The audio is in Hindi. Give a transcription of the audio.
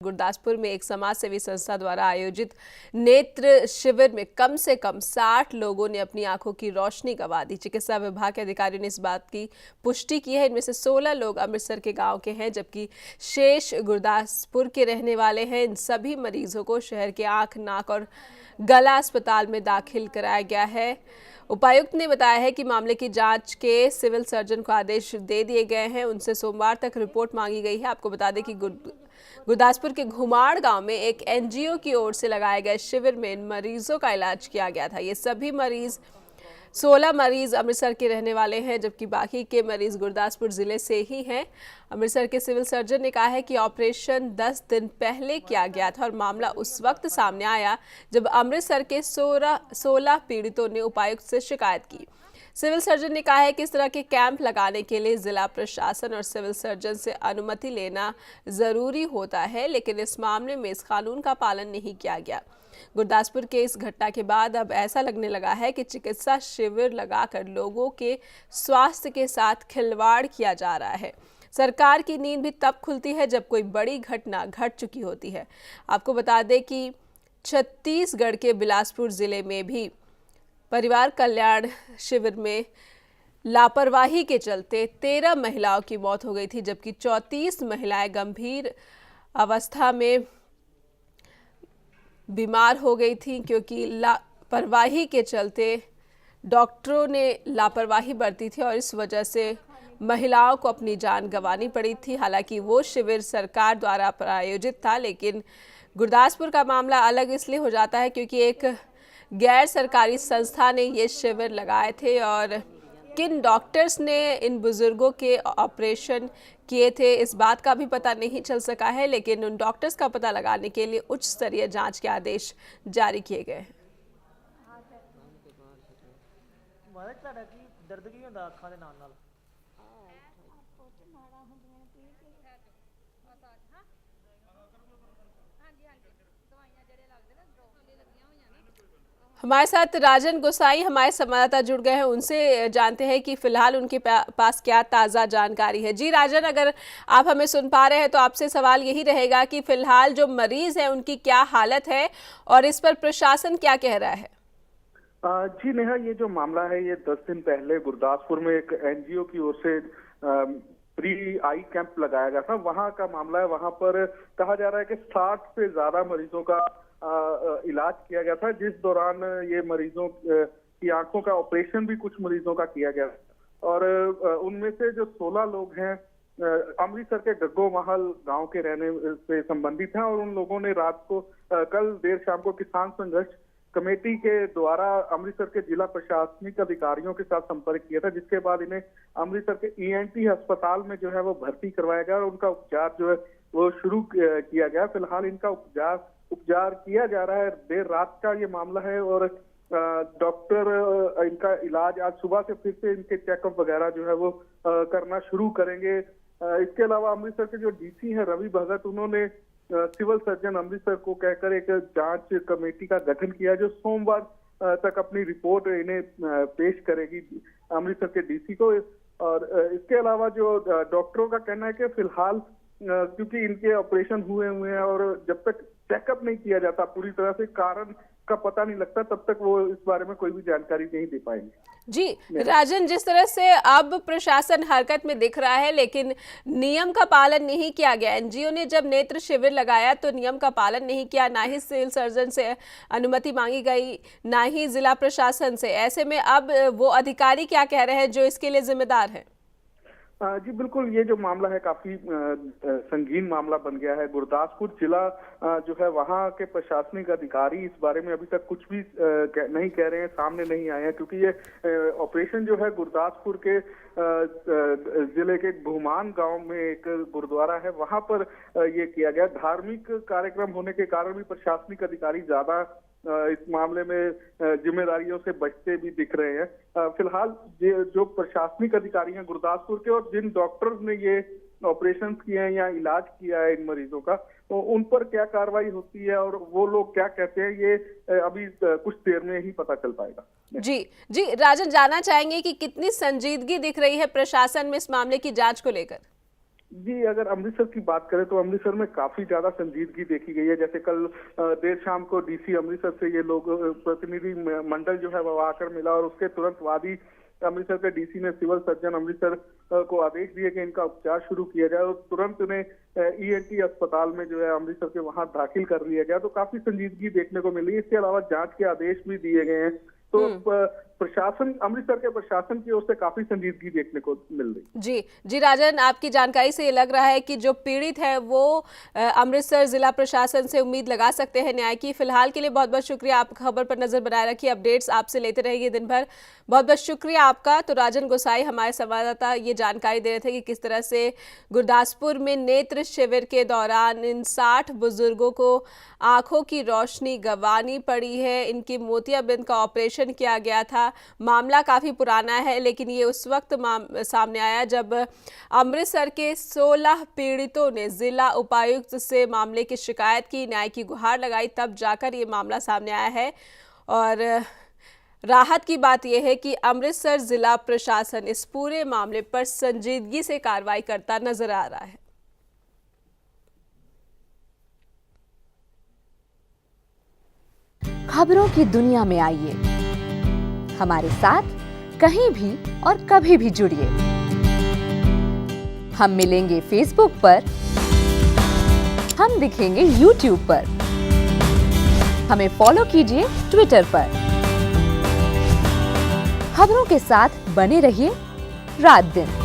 गुरदासपुर में एक समाज सेवी संस्था द्वारा आयोजित नेत्र शिविर में कम से कम 60 लोगों ने अपनी आंखों की रोशनी गंवा दी। चिकित्सा विभाग के अधिकारियों ने इस बात की पुष्टि की है। इनमें से 16 लोग अमृतसर के गांव के हैं, जबकि शेष गुरदासपुर के रहने वाले हैं। इन सभी मरीजों को शहर के आंख, नाक और गला अस्पताल में दाखिल कराया गया है। उपायुक्त ने बताया है कि मामले की जांच के सिविल सर्जन को आदेश दे दिए गए हैं। उनसे सोमवार तक रिपोर्ट मांगी गई है। आपको बता दें कि गुरदासपुर के घुमाड़ गांव में एक एनजीओ की ओर से लगाए गए शिविर में इन मरीजों का इलाज किया गया था। ये सभी 16 मरीज अमृतसर के रहने वाले हैं, जबकि बाकी के मरीज गुरदासपुर जिले से ही हैं। अमृतसर के सिविल सर्जन ने कहा है कि ऑपरेशन 10 दिन पहले किया गया था और मामला उस वक्त सामने आया जब अमृतसर के 16 पीड़ितों ने उपायुक्त से शिकायत की। सिविल सर्जन ने कहा है कि इस तरह के कैंप लगाने के लिए जिला प्रशासन और सिविल सर्जन से अनुमति लेना जरूरी होता है, लेकिन इस मामले में इस कानून का पालन नहीं किया गया। गुरदासपुर के इस घटना के बाद अब ऐसा लगने लगा है कि चिकित्सा शिविर लगाकर लोगों के स्वास्थ्य के साथ खिलवाड़ किया जा रहा है। सरकार की नींद भी तब खुलती है जब कोई बड़ी घटना घट चुकी होती है। आपको बता दें कि छत्तीसगढ़ के बिलासपुर जिले में भी परिवार कल्याण शिविर में लापरवाही के चलते 13 महिलाओं की मौत हो गई थी, जबकि 34 महिलाएं गंभीर अवस्था में बीमार हो गई थी, क्योंकि लापरवाही के चलते डॉक्टरों ने लापरवाही बरती थी और इस वजह से महिलाओं को अपनी जान गंवानी पड़ी थी। हालांकि वो शिविर सरकार द्वारा प्रायोजित था, लेकिन गुरदासपुर का मामला अलग इसलिए हो जाता है क्योंकि एक गैर सरकारी संस्था ने ये शिविर लगाए थे और किन डॉक्टर्स ने इन बुजुर्गों के ऑपरेशन किए थे इस बात का भी पता नहीं चल सका है, लेकिन उन डॉक्टर्स का पता लगाने के लिए उच्च स्तरीय जांच के आदेश जारी किए गए हैं। हमारे साथ राजन गोसाई हमारे संवाददाता जुड़ गए हैं, उनसे जानते हैं कि फिलहाल उनके पास क्या ताज़ा जानकारी है। जी राजन, अगर आप हमें सुन पा रहे हैं तो आपसे सवाल यही रहेगा कि फिलहाल जो मरीज हैं उनकी क्या हालत है और इस पर प्रशासन क्या कह रहा है? जी नेहा, ये जो मामला है ये 10 दिन पहले गुरदासपुर में एक एनजीओ की ओर से फ्री आई कैंप लगाया गया था। वहां का मामला है। वहां पर कहा जा रहा है कि 60 से ज्यादा मरीजों का इलाज किया गया था, जिस दौरान ये मरीजों की आंखों का ऑपरेशन भी कुछ मरीजों का किया गया और उनमें से जो 16 लोग हैं अमृतसर के गग्गो महल गांव के रहने से संबंधित हैं और उन लोगों ने रात को कल देर शाम को किसान संघर्ष कमेटी के द्वारा अमृतसर के जिला प्रशासनिक अधिकारियों के साथ संपर्क किया था, जिसके बाद इन्हें अमृतसर के ईएनटी अस्पताल में जो है वो भर्ती करवाया गया और उनका उपचार जो है वो शुरू किया गया। फिलहाल इनका उपचार किया जा रहा है। देर रात का ये मामला है और डॉक्टर इनका इलाज आज सुबह से फिर से इनके चेकअप वगैरह जो है वो करना शुरू करेंगे। इसके अलावा अमृतसर के जो डीसी हैं रवि भगत, उन्होंने सिविल सर्जन अमृतसर को कहकर एक जांच कमेटी का गठन किया जो सोमवार तक अपनी रिपोर्ट इन्हें पेश करेगी अमृतसर के डीसी को। और इसके अलावा जो डॉक्टरों का कहना है कि फिलहाल क्योंकि इनके ऑपरेशन हुए हैं और जब तक चेकअप नहीं किया जाता पूरी तरह से, कारण का पता नहीं लगता, तब तक वो इस बारे में कोई भी जानकारी नहीं दे पाएंगे। जी राजन, जिस तरह से अब प्रशासन हरकत में दिख रहा है लेकिन नियम का पालन नहीं किया गया। एनजीओ ने जब नेत्र शिविर लगाया तो नियम का पालन नहीं किया, ना ही सिविल सर्जन से अनुमति मांगी गई, ना ही जिला प्रशासन से। ऐसे में अब वो अधिकारी क्या कह रहे हैं जो इसके लिए जिम्मेदार है? जी बिल्कुल, ये जो मामला है काफी संगीन मामला बन गया है। गुरदासपुर जिला जो है वहाँ के प्रशासनिक अधिकारी इस बारे में अभी तक कुछ भी नहीं कह रहे हैं, सामने नहीं आए हैं, क्योंकि ये ऑपरेशन जो है गुरदासपुर के जिले के घुमान गांव में एक गुरुद्वारा है, वहां पर ये किया गया। धार्मिक कार्यक्रम होने के कारण भी प्रशासनिक अधिकारी ज्यादा इस मामले में जिम्मेदारियों से बचते भी दिख रहे हैं। फिलहाल जो प्रशासनिक अधिकारी हैं गुरदासपुर के और जिन डॉक्टर्स ने ये ऑपरेशन किए हैं या इलाज किया है इन मरीजों का, तो उन पर क्या कार्रवाई होती है और वो लोग क्या कहते हैं, ये अभी कुछ देर में ही पता चल पाएगा। जी राजन, जानना चाहेंगे कि कितनी संजीदगी दिख रही है प्रशासन में इस मामले की जांच को लेकर? जी, अगर अमृतसर की बात करें तो अमृतसर में काफी ज्यादा संजीदगी देखी गई है। जैसे कल देर शाम को डीसी अमृतसर से ये लोग प्रतिनिधि मंडल जो है वो आकर मिला और उसके तुरंत बाद ही अमृतसर के डीसी ने सिविल सर्जन अमृतसर को आदेश दिए कि इनका उपचार शुरू किया जाए और तुरंत उन्हें ईएनटी अस्पताल में जो है अमृतसर के वहां दाखिल कर लिया गया। तो काफी संजीदगी देखने को मिली। इसके अलावा जांच के आदेश भी दिए गए हैं। तो प्रशासन, अमृतसर के प्रशासन की ओर से काफी संजीदगी देखने को मिल रही। जी राजन, आपकी जानकारी से ये लग रहा है कि जो पीड़ित है वो अमृतसर जिला प्रशासन से उम्मीद लगा सकते हैं न्याय की। फिलहाल के लिए बहुत बहुत शुक्रिया। आप खबर पर नजर बनाए रखिए, अपडेट्स आपसे लेते रहेंगे दिन भर। बहुत बहुत शुक्रिया आपका। तो राजन गोसाई हमारे संवाददाता ये जानकारी दे रहे थे कि किस तरह से गुरदासपुर में नेत्र शिविर के दौरान इन 60 बुजुर्गों को आंखों की रोशनी गंवानी पड़ी है। इनकी मोतियाबिंद का ऑपरेशन किया गया था। मामला काफी पुराना है, लेकिन ये उस वक्त सामने आया जब अमृतसर के 16 पीड़ितों ने जिला उपायुक्त से मामले की शिकायत की, न्याय की गुहार लगाई, तब जाकर ये मामला सामने आया है। और राहत की बात यह है कि अमृतसर जिला प्रशासन इस पूरे मामले पर संजीदगी से कार्रवाई करता नजर आ रहा है। खबरों की दुनिया में आइए, हमारे साथ कहीं भी और कभी भी जुड़िए। हम मिलेंगे फेसबुक पर, हम दिखेंगे यूट्यूब पर, हमें फॉलो कीजिए ट्विटर पर। खबरों के साथ बने रहिए रात दिन।